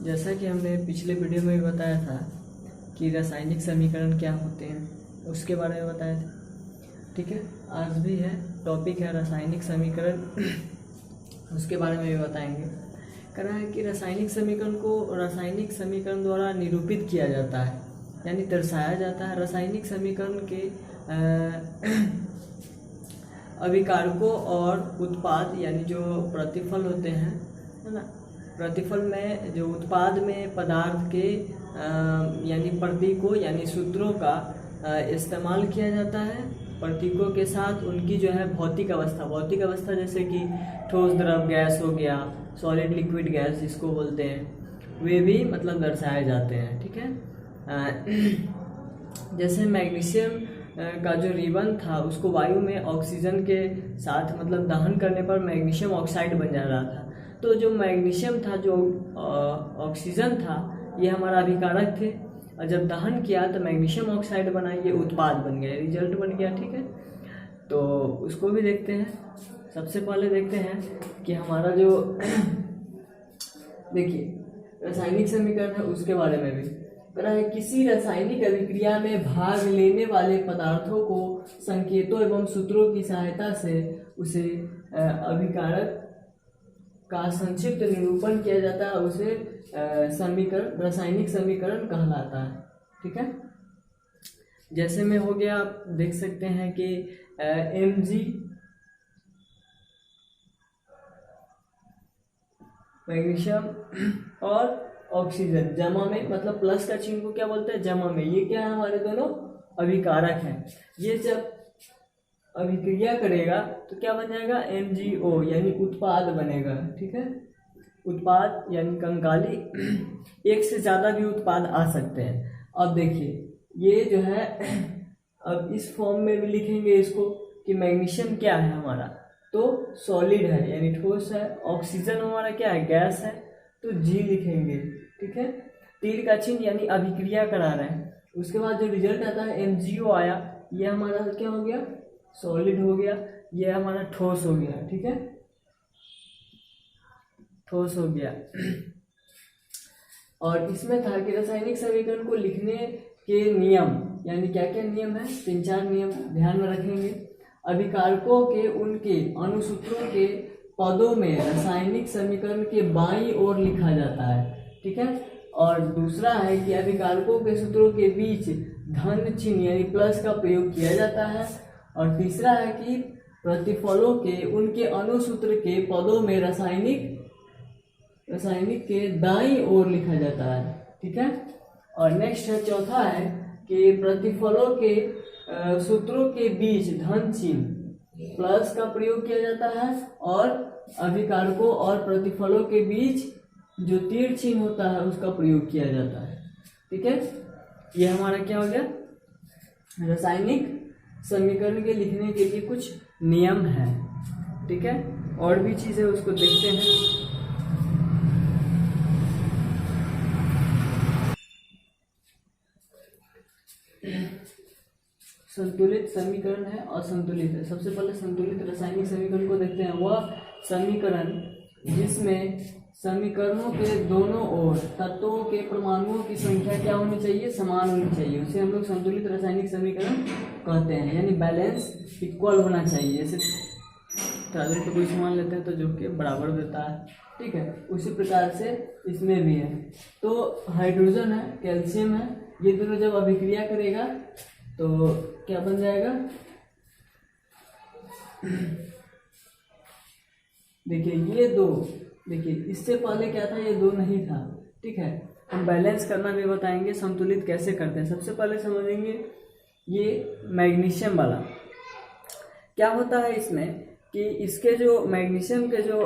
जैसा कि हमने पिछले वीडियो में भी बताया था कि रासायनिक समीकरण क्या होते हैं, उसके बारे में बताया था। ठीक है, आज भी है, टॉपिक है रासायनिक समीकरण, उसके बारे में भी बताएंगे। कह रहा है कि रासायनिक समीकरण को रासायनिक समीकरण द्वारा निरूपित किया जाता है, यानी दर्शाया जाता है। रासायनिक समीकरण के अभिकारकों और उत्पाद यानी जो प्रतिफल होते हैं, है ना, प्रतिफल में जो उत्पाद में पदार्थ के यानी प्रतीकों यानी सूत्रों का इस्तेमाल किया जाता है। प्रतीकों के साथ उनकी जो है भौतिक अवस्था जैसे कि ठोस द्रव गैस हो गया, सॉलिड लिक्विड गैस जिसको बोलते हैं, वे भी मतलब दर्शाए जाते हैं। ठीक है, जैसे मैग्नीशियम का जो रिबन था उसको वायु में ऑक्सीजन के साथ मतलब दहन करने पर मैग्नीशियम ऑक्साइड बन जा रहा था। तो जो मैग्नीशियम था, जो ऑक्सीजन था, ये हमारा अभिकारक थे, और जब दहन किया तो मैग्नीशियम ऑक्साइड बना, ये उत्पाद बन गया, रिजल्ट बन गया। ठीक है, तो उसको भी देखते हैं। सबसे पहले देखते हैं कि हमारा जो देखिए रासायनिक समीकरण है उसके बारे में भी कहा है। किसी रासायनिक अभिक्रिया में भाग लेने वाले पदार्थों को संकेतों एवं सूत्रों की सहायता से उसे अभिकारक का संक्षिप्त निरूपण किया जाता है, उसे समीकरण रासायनिक समीकरण कहलाता है। ठीक है, जैसे में हो गया, आप देख सकते हैं कि Mg मैग्नीशियम और ऑक्सीजन जमा में, मतलब प्लस का चिन्ह को क्या बोलते हैं, जमा में, ये क्या है, हमारे दोनों अभिकारक हैं। ये जब अभिक्रिया करेगा तो क्या बन जाएगा, MgO यानी उत्पाद बनेगा। ठीक है, उत्पाद यानी कंकाली, एक से ज्यादा भी उत्पाद आ सकते हैं। अब देखिए ये जो है, अब इस फॉर्म में भी लिखेंगे इसको कि मैग्नीशियम क्या है हमारा, तो सॉलिड है यानी ठोस है, ऑक्सीजन हमारा क्या है, गैस है, तो G लिखेंगे। ठीक है, तीर का चिन्ह यानी अभिक्रिया करा रहे हैं। उसके बाद जो रिजल्ट आता है MgO आया, ये हमारा क्या हो गया, सॉलिड हो गया, ये हमारा ठोस हो गया। ठीक है, ठोस हो गया। और इसमें था कि रासायनिक समीकरण को लिखने के नियम, यानी क्या क्या नियम है, 3-4 नियम ध्यान में रखेंगे। अभिकारकों के उनके अनुसूत्रों के पदों में रासायनिक समीकरण के बाईं ओर लिखा जाता है। ठीक है, और दूसरा है कि अभिकारकों के सूत्रों के बीच धन चिन्ह यानी प्लस का प्रयोग किया जाता है। और तीसरा है कि प्रतिफलों के उनके अनुसूत्र के पदों में रासायनिक के दाईं ओर लिखा जाता है। ठीक है, और नेक्स्ट है, चौथा है कि प्रतिफलों के सूत्रों के बीच धन चिन्ह प्लस का प्रयोग किया जाता है, और अभिकारकों और प्रतिफलों के बीच जो तीर चिन्ह होता है उसका प्रयोग किया जाता है। ठीक है, ये हमारा क्या हो गया, रासायनिक समीकरण के लिखने के लिए कुछ नियम है। ठीक है, और भी चीजें उसको देखते हैं। संतुलित समीकरण है, असंतुलित है। सबसे पहले संतुलित रासायनिक समीकरण को देखते हैं। वह समीकरण जिसमें समीकरणों के दोनों ओर तत्वों के परमाणुओं की संख्या क्या होनी चाहिए, समान होनी चाहिए, उसे हम लोग संतुलित रासायनिक समीकरण कहते हैं, यानी बैलेंस इक्वल होना चाहिए। जैसे तरल पे कोई सामान लेते हैं तो जो कि बराबर देता है। ठीक है, उसी प्रकार से इसमें भी है। तो हाइड्रोजन है, कैल्शियम है, ये दोनों जब अभिक्रिया करेगा तो क्या बन जाएगा, देखिए ये दो, देखिए इससे पहले क्या था, ये दो नहीं था। ठीक है, हम बैलेंस करना भी बताएंगे, संतुलित कैसे करते हैं। सबसे पहले समझेंगे ये मैग्नीशियम वाला क्या होता है। इसमें कि इसके जो मैग्नीशियम के जो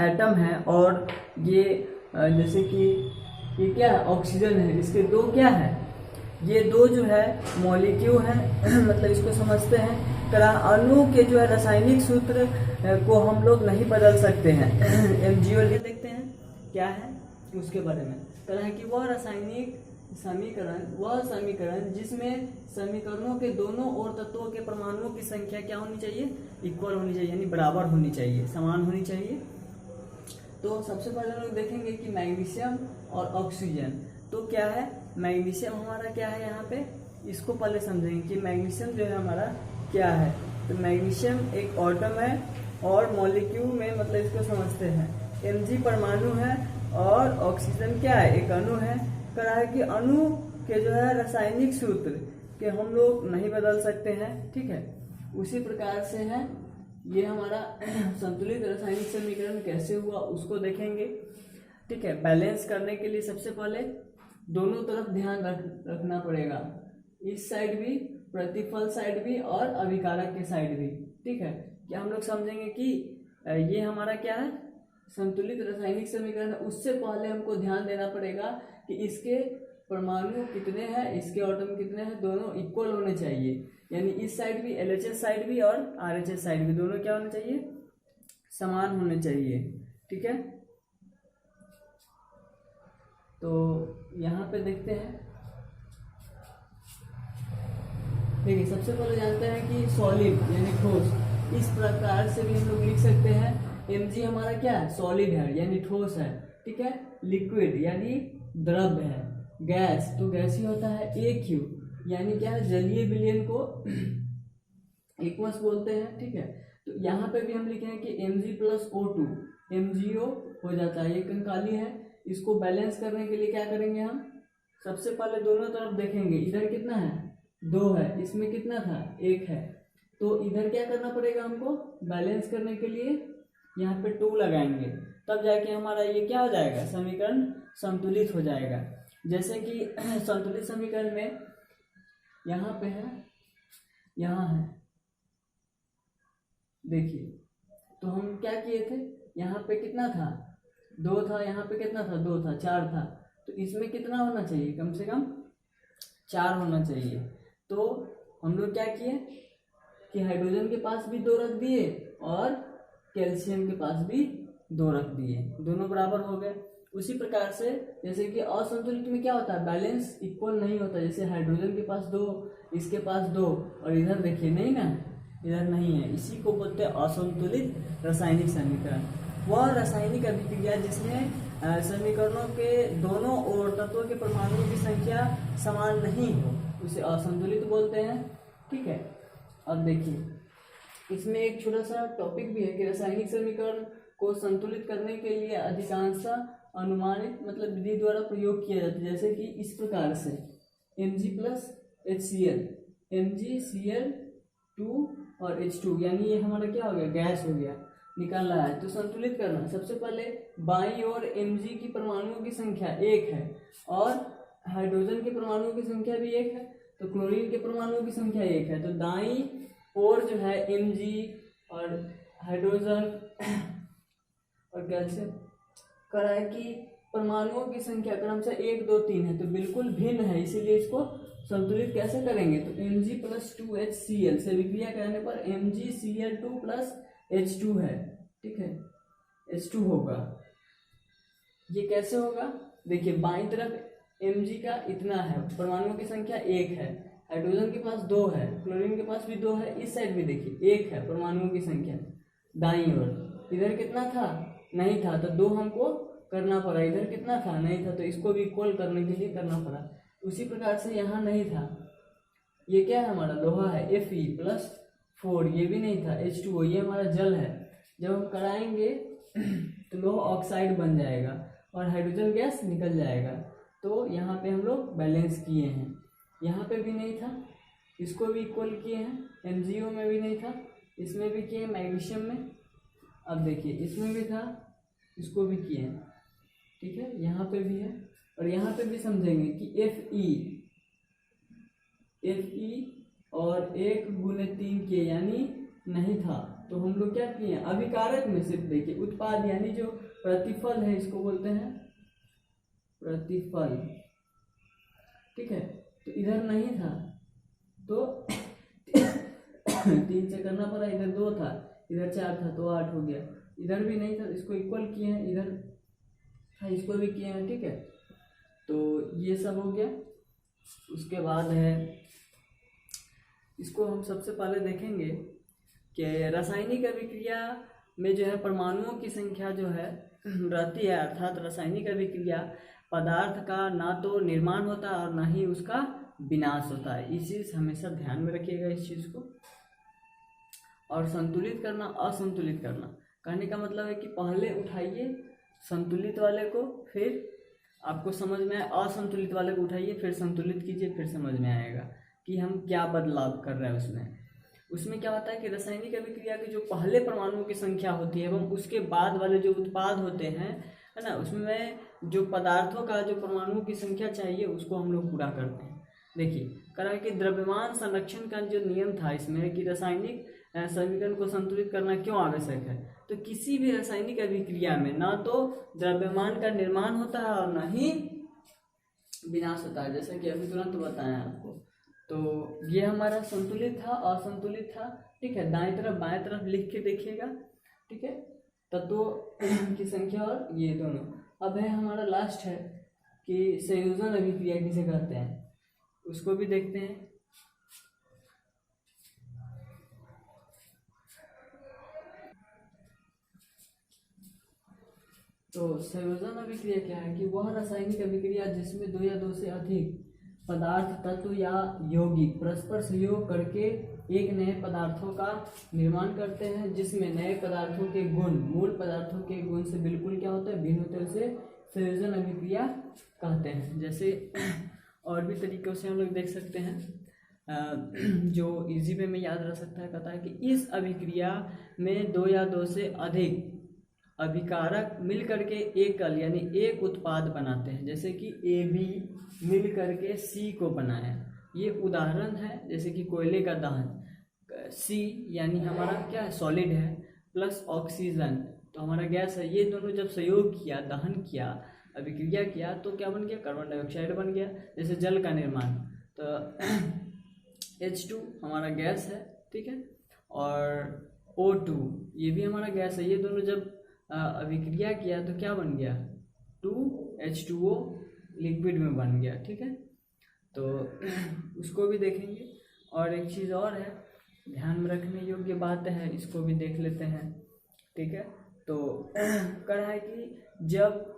एटम है, और ये जैसे कि ये क्या है, ऑक्सीजन है, इसके दो क्या है, ये दो जो है मॉलिक्यूल है मतलब इसको समझते हैं तरह अणु के जो है रासायनिक सूत्र को हम लोग नहीं बदल सकते हैं। MgO देखते हैं क्या है उसके बारे में। तरह की वह रासायनिक वह समीकरण जिसमें समीकरणों के दोनों ओर तत्वों के परमाणुओं की संख्या क्या होनी चाहिए, इक्वल होनी चाहिए, यानी बराबर होनी चाहिए, समान होनी चाहिए। तो सबसे पहले हम लोग देखेंगे कि मैग्नीशियम और ऑक्सीजन। तो क्या है मैग्नीशियम हमारा, क्या है यहाँ पे, इसको पहले समझेंगे कि मैग्नीशियम जो है हमारा क्या है। तो मैग्नीशियम एक एटम है और मॉलिक्यूल में मतलब इसको समझते हैं Mg परमाणु है और ऑक्सीजन क्या है, एक अणु है। कह रहा है कि अणु के जो है रासायनिक सूत्र के हम लोग नहीं बदल सकते हैं, ठीक है। उसी प्रकार से है ये हमारा संतुलित रासायनिक समीकरण कैसे हुआ उसको देखेंगे, ठीक है। बैलेंस करने के लिए सबसे पहले दोनों तरफ ध्यान रखना पड़ेगा, इस साइड भी, प्रतिफल साइड भी और अभिकारक के साइड भी, ठीक है। क्या हम लोग समझेंगे कि ये हमारा क्या है, संतुलित रासायनिक समीकरण है। उससे पहले हमको ध्यान देना पड़ेगा कि इसके परमाणु कितने हैं, इसके एटम कितने हैं, दोनों इक्वल होने चाहिए। यानी इस साइड भी LHS साइड भी और RHS साइड भी दोनों क्या होने चाहिए, समान होने चाहिए, ठीक है। तो यहाँ पे देखते हैं, देखिए सबसे पहले जानते हैं कि सॉलिड यानी ठोस, इस प्रकार से भी हम लोग लिख सकते हैं। Mg हमारा क्या है, सॉलिड है यानी ठोस है, ठीक है। लिक्विड यानी द्रव है। गैस तो गैस ही होता है। AQ यानी क्या है, जलीय विलयन को एक्वस बोलते हैं, ठीक है। तो यहाँ पे भी हम लिखेंगे कि Mg प्लस O2 MgO हो जाता है, ये कंकाली है। इसको बैलेंस करने के लिए क्या करेंगे हम, सबसे पहले दोनों तरफ देखेंगे, इधर कितना है 2 है, इसमें कितना था 1 है। तो इधर क्या करना पड़ेगा हमको, बैलेंस करने के लिए यहाँ पे 2 लगाएंगे, तब जाके हमारा ये क्या हो जाएगा, समीकरण संतुलित हो जाएगा। जैसे कि संतुलित समीकरण में यहाँ पे है, यहाँ है, देखिए। तो हम क्या किए थे, यहाँ पे कितना था 2 था, यहाँ पे कितना था 2 था, 4 था। तो इसमें कितना होना चाहिए, कम से कम 4 होना चाहिए। तो हम लोग क्या किए कि हाइड्रोजन के पास भी 2 रख दिए और कैल्शियम के पास भी 2 रख दिए, दोनों बराबर हो गए। उसी प्रकार से जैसे कि असंतुलित में क्या होता है, बैलेंस इक्वल नहीं होता। जैसे हाइड्रोजन के पास 2, इसके पास 2 और इधर देखिए नहीं ना, इधर नहीं है, इसी को बोलते हैं असंतुलित रासायनिक समीकरण। वह रासायनिक अभिक्रिया जिसमें समीकरणों के दोनों ओर तत्वों के परमाणुओं की संख्या समान नहीं हो, उसे असंतुलित बोलते हैं, ठीक है। अब देखिए इसमें एक छोटा सा टॉपिक भी है कि रासायनिक समीकरण को संतुलित करने के लिए अधिकांशतः अनुमानित मतलब विधि द्वारा प्रयोग किया जाता है। जैसे कि इस प्रकार से Mg प्लस HCl, MgCl2 और H2 यानी ये हमारा क्या हो गया, गैस हो गया, निकाल रहा है। तो संतुलित करना, सबसे पहले बाईं ओर Mg की परमाणुओं की संख्या 1 है और हाइड्रोजन के परमाणुओं की संख्या भी 1 है, तो क्लोरीन के परमाणुओं की संख्या 1 है। तो दाईं ओर जो है Mg और हाइड्रोजन और कैल्शियम करा है कि परमाणुओं की संख्या क्रमशः 1, 2, 3 है, तो बिल्कुल भिन्न है, इसीलिए इसको संतुलित कैसे करेंगे। तो Mg प्लस 2HCl से विक्रिया करने पर MgCl2 प्लस H2 है, ठीक है, H2 होगा। ये कैसे होगा, देखिए बाईं तरफ Mg का इतना है, परमाणुओं की संख्या 1 है, हाइड्रोजन के पास 2 है, क्लोरीन के पास भी 2 है, इस साइड भी देखिए 1 है परमाणुओं की संख्या दाईं ओर। इधर कितना था, नहीं था, तो 2 हमको करना पड़ा। इधर कितना था, नहीं था, तो इसको भी इक्वल करने के लिए करना पड़ा। उसी प्रकार से यहाँ नहीं था, ये क्या है हमारा लोहा है, Fe+4, ये भी नहीं था, H2O, ये हमारा जल है। जब हम कराएंगे तो लोहा ऑक्साइड बन जाएगा और हाइड्रोजन गैस निकल जाएगा। तो यहाँ पे हम लोग बैलेंस किए हैं, यहाँ पे भी नहीं था, इसको भी इक्वल किए हैं, MgO में भी नहीं था, इसमें भी किए, मैग्नीशियम में। अब देखिए इसमें भी था, इसको भी किए हैं, ठीक है, यहाँ पे भी है। और यहाँ पे भी समझेंगे कि Fe और 1/3 के यानी नहीं था, तो हम लोग क्या किए, अभिकारक में सिर्फ देखिए उत्पाद यानी जो प्रतिफल है, इसको बोलते हैं प्रतिफल, ठीक है। तो इधर नहीं था तो 3 से करना पड़ा, इधर 2 था, इधर 4 था, तो 8 हो गया। इधर भी नहीं था, इसको इक्वल किए हैं, इधर था, इसको भी किए हैं, ठीक है। तो ये सब हो गया। उसके बाद है, इसको हम सबसे पहले देखेंगे कि रासायनिक अभिक्रिया में जो है परमाणुओं की संख्या जो है रहती है, अर्थात रासायनिक अभिक्रिया पदार्थ का ना तो निर्माण होता है और ना ही उसका विनाश होता है। ये चीज़ हमेशा ध्यान में रखिएगा इस चीज़ को। और संतुलित करना, असंतुलित करना, कहने का मतलब है कि पहले उठाइए संतुलित वाले को, फिर आपको समझ में आए, असंतुलित वाले को उठाइए फिर संतुलित कीजिए, फिर समझ में आएगा कि हम क्या बदलाव कर रहे हैं उसमें क्या होता है कि रासायनिक अभिक्रिया के जो पहले परमाणुओं की संख्या होती है एवं उसके बाद वाले जो उत्पाद होते हैं, है ना, उसमें जो पदार्थों का जो परमाणुओं की संख्या चाहिए उसको हम लोग पूरा करते हैं। देखिए कह कि द्रव्यमान संरक्षण का जो नियम था इसमें है कि रासायनिक समीकरण को संतुलित करना क्यों आवश्यक है। तो किसी भी रासायनिक अभिक्रिया में ना तो द्रव्यमान का निर्माण होता है और ना ही विनाश होता है, जैसे कि अभी तुरंत बताया आपको। तो ये हमारा संतुलित था, असंतुलित था, ठीक है। दाएं तरफ बाएं तरफ लिख के देखिएगा, ठीक है, तत्वों की संख्या और ये दोनों। अब है हमारा लास्ट है कि संयोजन अभिक्रिया किसे कहते हैं, उसको भी देखते हैं। तो संयोजन अभिक्रिया क्या है कि वह रासायनिक अभिक्रिया जिसमें दो या दो से अधिक पदार्थ, तत्व या यौगिक परस्पर सहयोग करके एक नए पदार्थों का निर्माण करते हैं, जिसमें नए पदार्थों के गुण मूल पदार्थों के गुण से बिल्कुल क्या होता है, भिन्न होते हैं, उसे संयोजन अभिक्रिया कहते हैं। जैसे और भी तरीकों से हम लोग देख सकते हैं, जो इजी वे में याद रह सकता है, कहता है कि इस अभिक्रिया में दो या दो से अधिक अभिकारक मिल करके एकल यानी एक उत्पाद बनाते हैं, जैसे कि AB मिल करके C को बनाया। ये उदाहरण है, जैसे कि कोयले का दहन, C यानी हमारा क्या है, सॉलिड है, प्लस ऑक्सीजन तो हमारा गैस है। ये दोनों जब संयोग किया, दहन किया, अभिक्रिया किया तो क्या बन गया, कार्बन डाइऑक्साइड बन गया। जैसे जल का निर्माण, तो H2 हमारा गैस है, ठीक है, और O2 ये भी हमारा गैस है। ये दोनों जब अभिक्रिया किया तो क्या बन गया, 2H2O लिक्विड में बन गया, ठीक है। तो उसको भी देखेंगे। और एक चीज़ और है ध्यान में रखने योग्य बात है, इसको भी देख लेते हैं, ठीक है। तो कह रहा है कि जब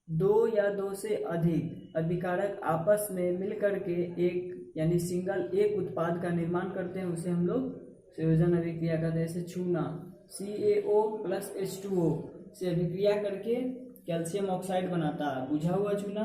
दो या दो से अधिक अभिकारक आपस में मिल करके एक यानी सिंगल एक उत्पाद का निर्माण करते हैं, उसे हम लोग संयोजन अभिक्रिया कहते हैं। जैसे चूना CaO प्लस H2O से अभिक्रिया करके कैल्शियम ऑक्साइड बनाता है, बुझा हुआ चूना